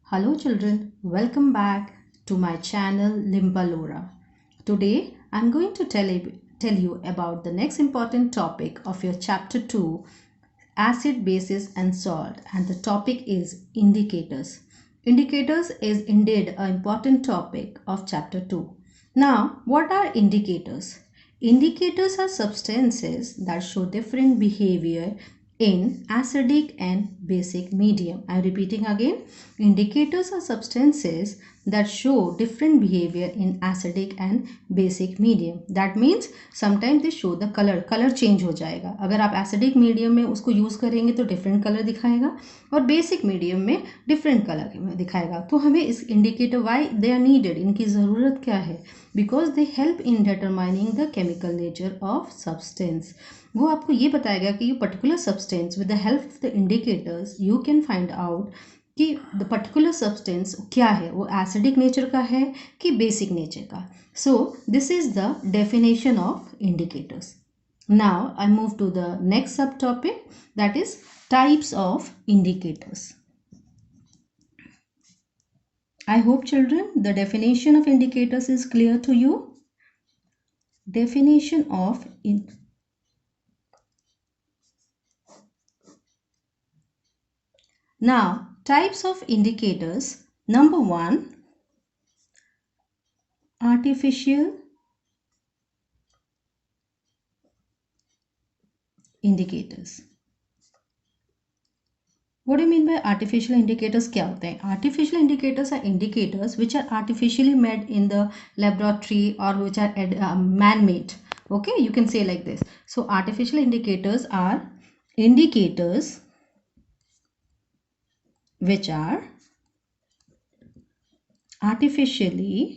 Hello children, welcome back to my channel Limbalora. Today I'm going to tell you about the next important topic of your chapter 2, acid, bases and salt, and the topic is indicators. Indicators is indeed an important topic of chapter 2. Now, what are indicators? Indicators are substances that show different behavior in acidic and basic medium. I am repeating again. Indicators are substances that show different behavior in acidic and basic medium. That means sometimes they show the color. Color change हो जाएगा. अगर आप acidic medium में उसको use करेंगे तो different color दिखाएगा और basic medium में different color दिखाएगा. तो हमें इस indicator why they are needed, इनकी ज़रूरत क्या है? Because they help in determining the chemical nature of substance. वो आपको ये बताएगा कि ये particular substance with the help of the indicators you can find out कि द पर्टिकुलर सब्सटेंस क्या है, वो एसिडिक नेचर का है कि बेसिक नेचर का. So this is the definition of indicators. Now I move to the next subtopic, that is types of indicators. I hope children the definition of indicators is clear to you. Definition of Now types of indicators. Number 1, artificial indicators. What do you mean by artificial indicators? क्या होते हैं? Artificial indicators are indicators which are artificially made in the laboratory or which are man-made. Okay, you can say like this. So artificial indicators are indicators which are artificially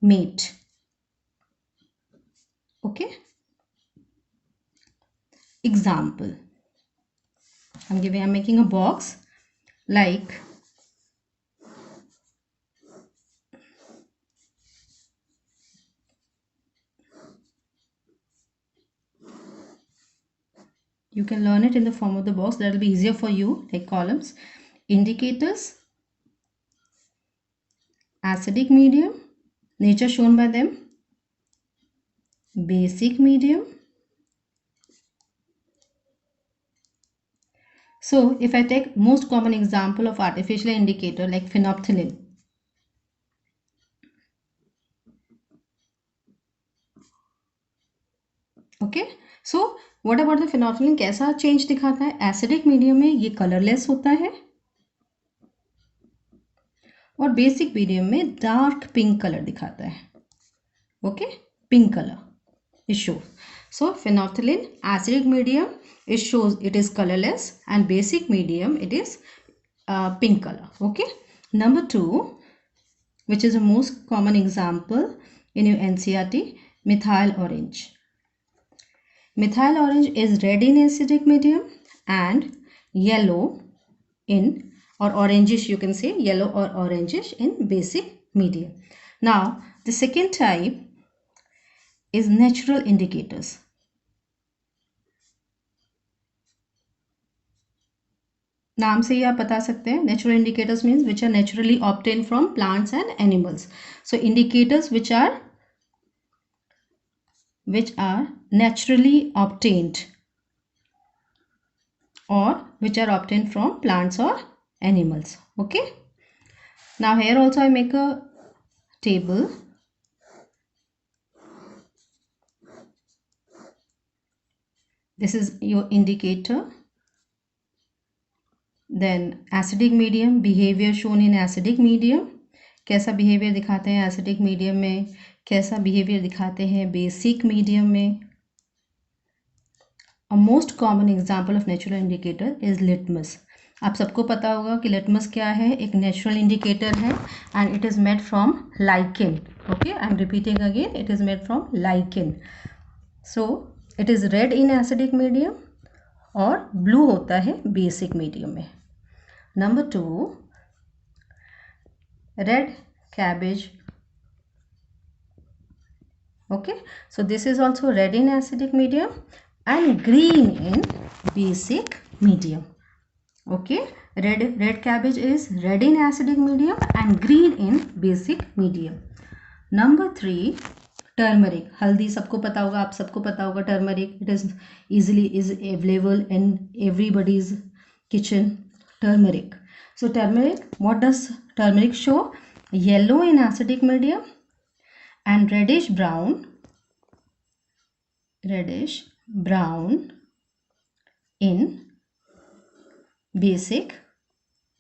made. Okay. Example, I'm making a box like you can learn it in the form of the box, that will be easier for you, like columns. Indicators, acidic medium, nature shown by them, basic medium. So if I take most common example of artificial indicator like phenolphthalein. Okay, so what about the phenolphthalein? कैसा change दिखाता है? Acidic medium में ये colourless होता है और basic medium में dark pink colour दिखाता है. Okay, pink colour it shows. So phenolphthalein, acidic medium, it shows it is colorless, and basic medium it is pink color. Okay. Number 2, which is the most common example in your NCERT, methyl orange. Methyl orange is red in acidic medium and yellow in, or orangish, you can say yellow or orangish in basic medium. Now the second type is natural indicators. नाम से ही आप बता सकते हैं. Natural indicators means which are naturally obtain from plants and animals. So indicators which are naturally obtained or which are obtained from plants or animals. Okay, now here also I make a table. This is your indicator. Then acidic medium, behavior shown in acidic medium. कैसा behavior दिखाते हैं acidic medium में, कैसा behavior दिखाते हैं basic medium में. A most common example of natural indicator is litmus. आप सबको पता होगा कि litmus क्या है, एक natural indicator है and it is made from lichen. Okay, I am repeating again, it is made from lichen. So it is red in acidic medium और blue होता है basic medium में. Number 2, red cabbage. Okay, so this is also red in acidic medium and green in basic medium. Okay, red cabbage is red in acidic medium and green in basic medium. Number 3, turmeric. हल्दी सबको पता होगा, आप सबको पता होगा turmeric. It is available in everybody's kitchen. Turmeric. So turmeric, what does turmeric show? Yellow in acidic medium and reddish brown in basic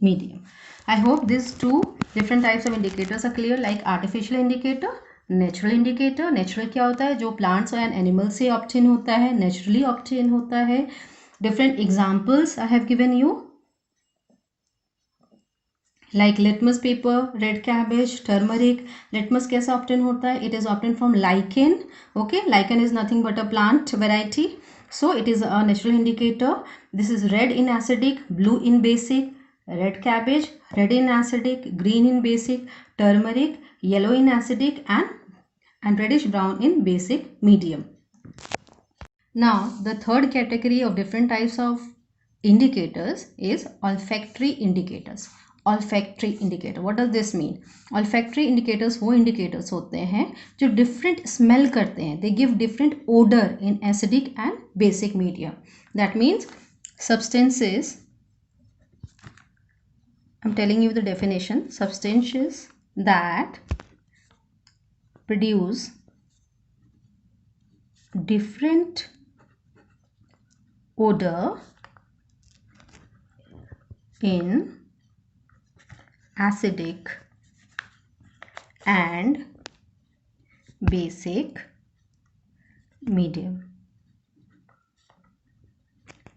medium. I hope these two different types of indicators are clear, like artificial indicator, natural indicator. Natural क्या होता है? जो plants and animals से obtain होता है, naturally obtain होता है. Different examples I have given you, like litmus paper, red cabbage, turmeric. Litmus कैसे obtain होता है? It is obtained from lichen. Okay, lichen is nothing but a plant variety. So it is a natural indicator. This is red in acidic, blue in basic. Red cabbage, red in acidic, green in basic. Turmeric, yellow in acidic and reddish brown in basic medium. Now the third category of different types of indicators is olfactory indicators. Olfactory indicator, what does this mean? Olfactory indicators वो indicators होते हैं जो different smell करते हैं. They give different odor in acidic and basic medium. That means substances, I'm telling you the definition, substances that produce different odor in acidic and basic medium.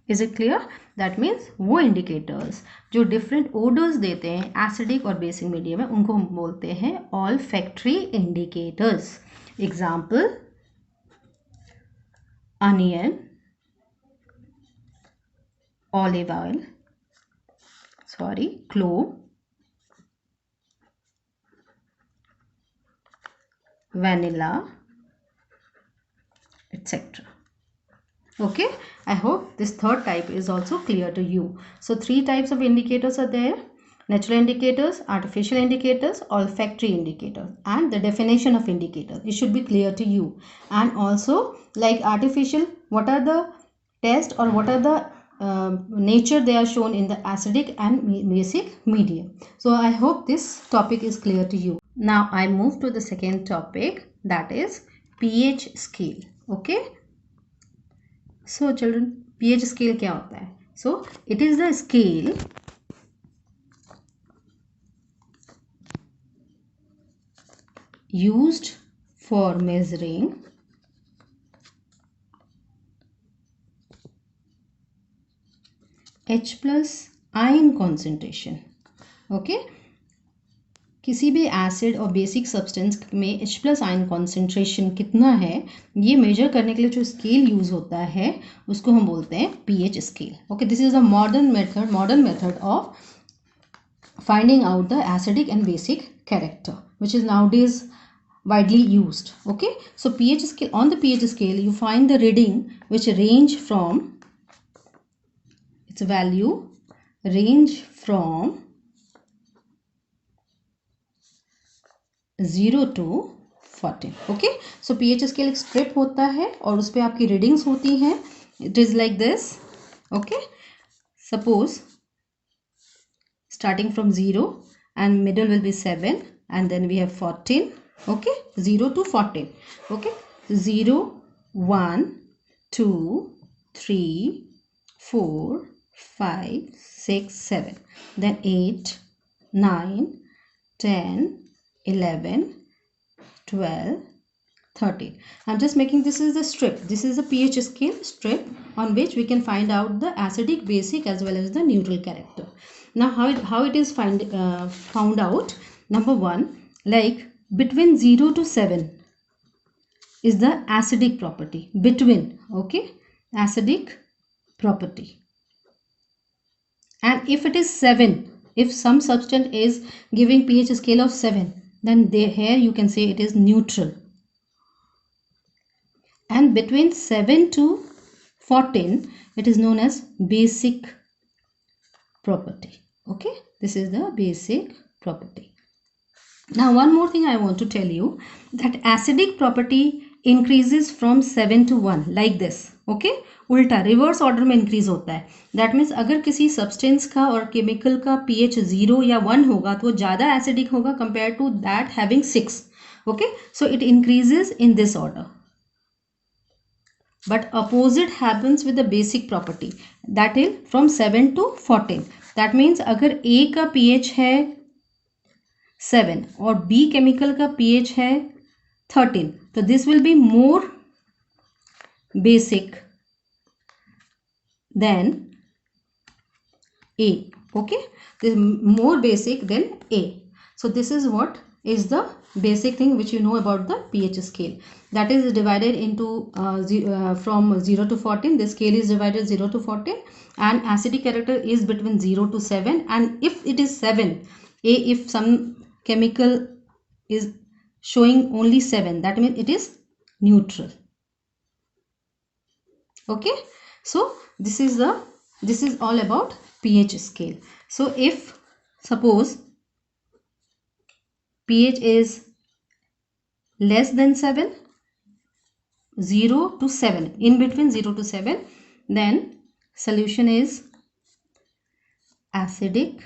Is it clear? That means वो indicators जो different odors देते हैं acidic और basic medium में, उनको हम बोलते हैं olfactory indicators. Example, onion, olive oil, clove, vanilla, etc. Okay, I hope this third type is also clear to you. So 3 types of indicators are there: natural indicators, artificial indicators, olfactory indicators, and the definition of indicator. It should be clear to you. And also, like artificial, what are the tests or what are the nature they are shown in the acidic and basic medium. So I hope this topic is clear to you. Now I move to the second topic, that is pH scale. Okay, so children, pH scale क्या होता है? So it is the scale used for measuring H plus ion concentration. Okay, किसी भी acid और basic substance में H plus ion concentration कितना है, ये मेजर करने के लिए जो स्केल यूज़ होता है उसको हम बोलते हैं pH scale. Okay, this is a modern method of finding out the acidic and basic character, which is nowadays widely used. Okay, so pH scale, on the pH scale you find the reading which range from, its value range from 0 to 14. Okay, so pH scale एक strip होता है और उस पर आपकी readings होती हैं. It is like this. Okay, suppose starting from 0 and middle will be 7 and then we have 14. Okay, 0 to 14. Okay, 0, 1, 2, 3, 4, 5, 6, 7, then 8, 9, 10, 11, 12, 13. I'm just making, this is the strip, this is the pH scale strip on which we can find out the acidic, basic as well as the neutral character. Now how it is found out? Number 1, like between 0 to 7 is the acidic property, between. Okay, acidic property. And if it is 7, if some substance is giving pH scale of 7, then here you can say it is neutral. And between 7 to 14 it is known as basic property. Okay, this is the basic property. Now one more thing I want to tell you, that acidic property increases from 7 to 1 like this. Okay, उल्टा reverse order में increase होता है. That means अगर किसी substance का और chemical का pH 0 या 1 होगा तो वो ज़्यादा एसिडिक होगा compare to that having 6. Okay, so it increases in this order. But opposite happens with the basic property, that is from 7 to 14. That means अगर A का pH है 7 और B केमिकल का pH है 13, तो this will be more basic than A. Okay, this is more basic than A. So this is what is the basic thing which you know about the pH scale. That is divided into from 0 to 14. This scale is divided 0 to 14, and acidic character is between 0 to 7. And if it is 7, if some chemical is showing only 7, that means it is neutral. Okay, so this is all about pH scale. So if suppose pH is less than 7, 0 to 7, in between 0 to 7, then solution is acidic.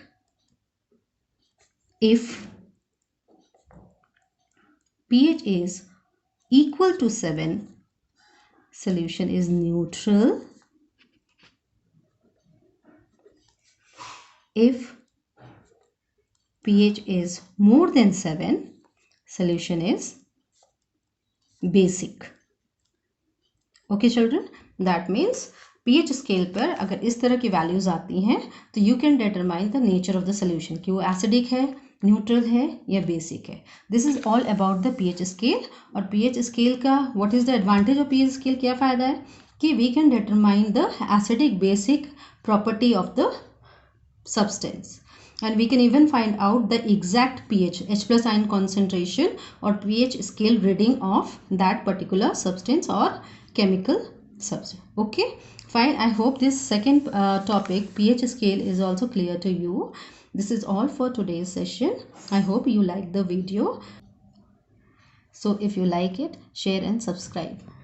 If pH is equal to 7, solution is neutral. If pH is more than 7, solution is basic. Okay children, that means pH scale पर अगर इस तरह की values आती हैं तो you can determine the nature of the solution कि वो एसिडिक है, न्यूट्रल है या बेसिक है. This is all about the pH scale. और पीएच स्केल का what is the advantage of pH scale, क्या फ़ायदा है कि we can determine the acidic basic property of the substance, and we can even find out the exact pH, H plus ion concentration or pH scale reading of that particular substance or chemical substance. Okay, fine. I hope this second topic, pH scale, is also clear to you. This is all for today's session. I hope you like the video. So if you like it, share and subscribe.